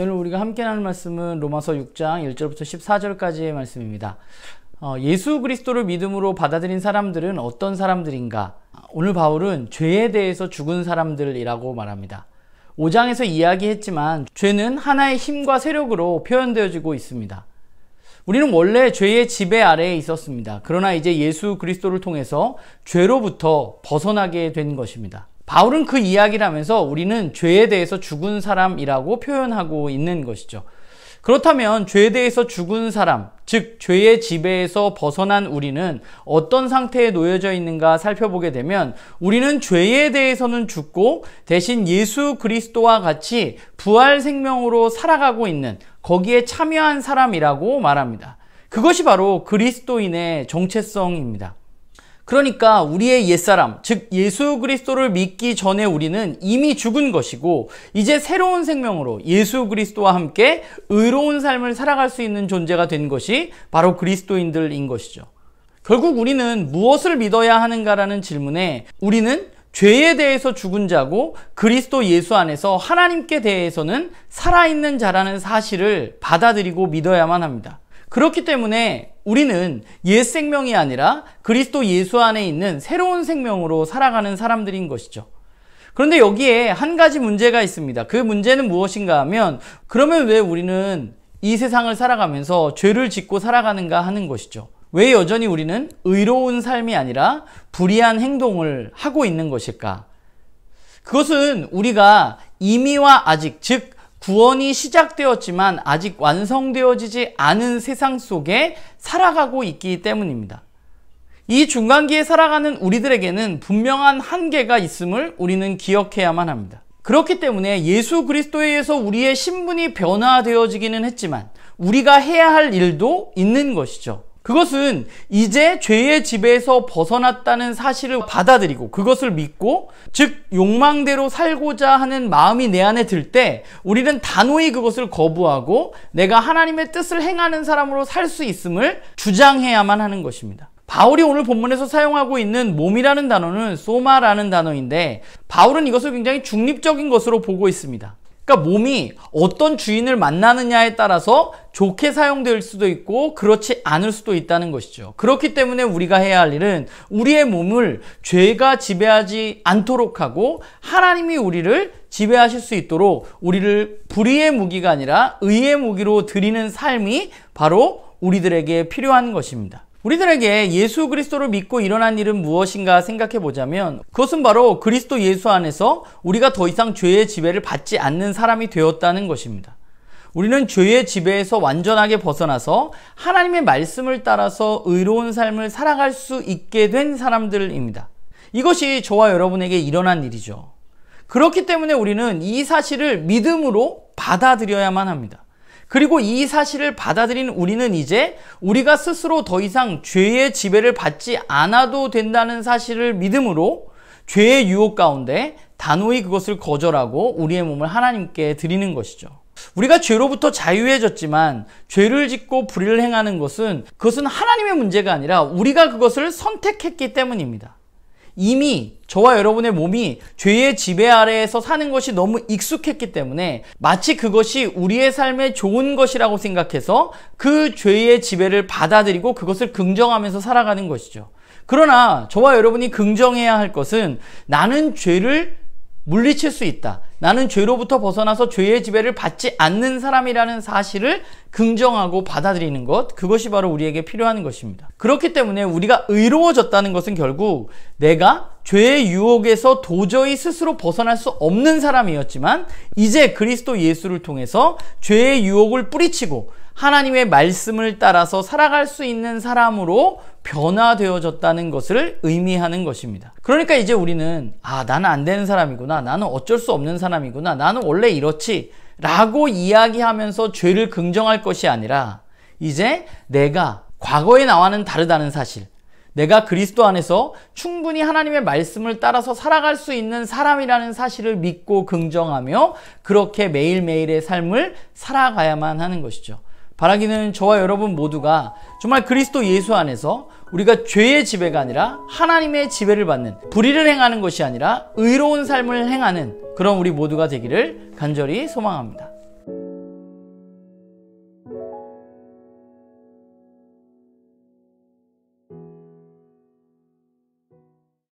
오늘 우리가 함께 나눌 말씀은 로마서 6장 1절부터 14절까지의 말씀입니다. 예수 그리스도를 믿음으로 받아들인 사람들은 어떤 사람들인가? 오늘 바울은 죄에 대해서 죽은 사람들이라고 말합니다. 5장에서 이야기했지만 죄는 하나의 힘과 세력으로 표현되어지고 있습니다. 우리는 원래 죄의 지배 아래에 있었습니다. 그러나 이제 예수 그리스도를 통해서 죄로부터 벗어나게 된 것입니다. 바울은 그 이야기를 하면서 우리는 죄에 대해서 죽은 사람이라고 표현하고 있는 것이죠. 그렇다면 죄에 대해서 죽은 사람, 즉 죄의 지배에서 벗어난 우리는 어떤 상태에 놓여져 있는가 살펴보게 되면 우리는 죄에 대해서는 죽고 대신 예수 그리스도와 같이 부활 생명으로 살아가고 있는 거기에 참여한 사람이라고 말합니다. 그것이 바로 그리스도인의 정체성입니다. 그러니까 우리의 옛사람, 즉 예수 그리스도를 믿기 전에 우리는 이미 죽은 것이고 이제 새로운 생명으로 예수 그리스도와 함께 의로운 삶을 살아갈 수 있는 존재가 된 것이 바로 그리스도인들인 것이죠. 결국 우리는 무엇을 믿어야 하는가라는 질문에 우리는 죄에 대해서 죽은 자고 그리스도 예수 안에서 하나님께 대해서는 살아있는 자라는 사실을 받아들이고 믿어야만 합니다. 그렇기 때문에 우리는 옛 생명이 아니라 그리스도 예수 안에 있는 새로운 생명으로 살아가는 사람들인 것이죠. 그런데 여기에 한 가지 문제가 있습니다. 그 문제는 무엇인가 하면 그러면 왜 우리는 이 세상을 살아가면서 죄를 짓고 살아가는가 하는 것이죠. 왜 여전히 우리는 의로운 삶이 아니라 불의한 행동을 하고 있는 것일까? 그것은 우리가 이미와 아직, 즉 구원이 시작되었지만 아직 완성되어지지 않은 세상 속에 살아가고 있기 때문입니다. 이 중간기에 살아가는 우리들에게는 분명한 한계가 있음을 우리는 기억해야만 합니다. 그렇기 때문에 예수 그리스도에 의해서 우리의 신분이 변화되어지기는 했지만 우리가 해야 할 일도 있는 것이죠. 그것은 이제 죄의 지배에서 벗어났다는 사실을 받아들이고 그것을 믿고 즉 욕망대로 살고자 하는 마음이 내 안에 들 때 우리는 단호히 그것을 거부하고 내가 하나님의 뜻을 행하는 사람으로 살 수 있음을 주장해야만 하는 것입니다. 바울이 오늘 본문에서 사용하고 있는 몸이라는 단어는 소마라는 단어인데 바울은 이것을 굉장히 중립적인 것으로 보고 있습니다. 그러니까 몸이 어떤 주인을 만나느냐에 따라서 좋게 사용될 수도 있고 그렇지 않을 수도 있다는 것이죠. 그렇기 때문에 우리가 해야 할 일은 우리의 몸을 죄가 지배하지 않도록 하고 하나님이 우리를 지배하실 수 있도록 우리를 불의의 무기가 아니라 의의 무기로 드리는 삶이 바로 우리들에게 필요한 것입니다. 우리들에게 예수 그리스도를 믿고 일어난 일은 무엇인가 생각해 보자면 그것은 바로 그리스도 예수 안에서 우리가 더 이상 죄의 지배를 받지 않는 사람이 되었다는 것입니다. 우리는 죄의 지배에서 완전하게 벗어나서 하나님의 말씀을 따라서 의로운 삶을 살아갈 수 있게 된 사람들입니다. 이것이 저와 여러분에게 일어난 일이죠. 그렇기 때문에 우리는 이 사실을 믿음으로 받아들여야만 합니다. 그리고 이 사실을 받아들인 우리는 이제 우리가 스스로 더 이상 죄의 지배를 받지 않아도 된다는 사실을 믿음으로 죄의 유혹 가운데 단호히 그것을 거절하고 우리의 몸을 하나님께 드리는 것이죠. 우리가 죄로부터 자유해졌지만 죄를 짓고 불의를 행하는 그것은 하나님의 문제가 아니라 우리가 그것을 선택했기 때문입니다. 이미 저와 여러분의 몸이 죄의 지배 아래에서 사는 것이 너무 익숙했기 때문에 마치 그것이 우리의 삶에 좋은 것이라고 생각해서 그 죄의 지배를 받아들이고 그것을 긍정하면서 살아가는 것이죠. 그러나 저와 여러분이 긍정해야 할 것은 나는 죄를 물리칠 수 있다. 나는 죄로부터 벗어나서 죄의 지배를 받지 않는 사람이라는 사실을 긍정하고 받아들이는 것, 그것이 바로 우리에게 필요한 것입니다. 그렇기 때문에 우리가 의로워졌다는 것은 결국 내가 죄의 유혹에서 도저히 스스로 벗어날 수 없는 사람이었지만 이제 그리스도 예수를 통해서 죄의 유혹을 뿌리치고 하나님의 말씀을 따라서 살아갈 수 있는 사람으로 변화되어졌다는 것을 의미하는 것입니다. 그러니까 이제 우리는 나는 안 되는 사람이구나, 나는 어쩔 수 없는 사람이구나, 나는 원래 이렇지 라고 이야기하면서 죄를 긍정할 것이 아니라 이제 내가 과거의 나와는 다르다는 사실, 내가 그리스도 안에서 충분히 하나님의 말씀을 따라서 살아갈 수 있는 사람이라는 사실을 믿고 긍정하며 그렇게 매일매일의 삶을 살아가야만 하는 것이죠. 바라기는 저와 여러분 모두가 정말 그리스도 예수 안에서 우리가 죄의 지배가 아니라 하나님의 지배를 받는, 불의를 행하는 것이 아니라 의로운 삶을 행하는 그런 우리 모두가 되기를 간절히 소망합니다.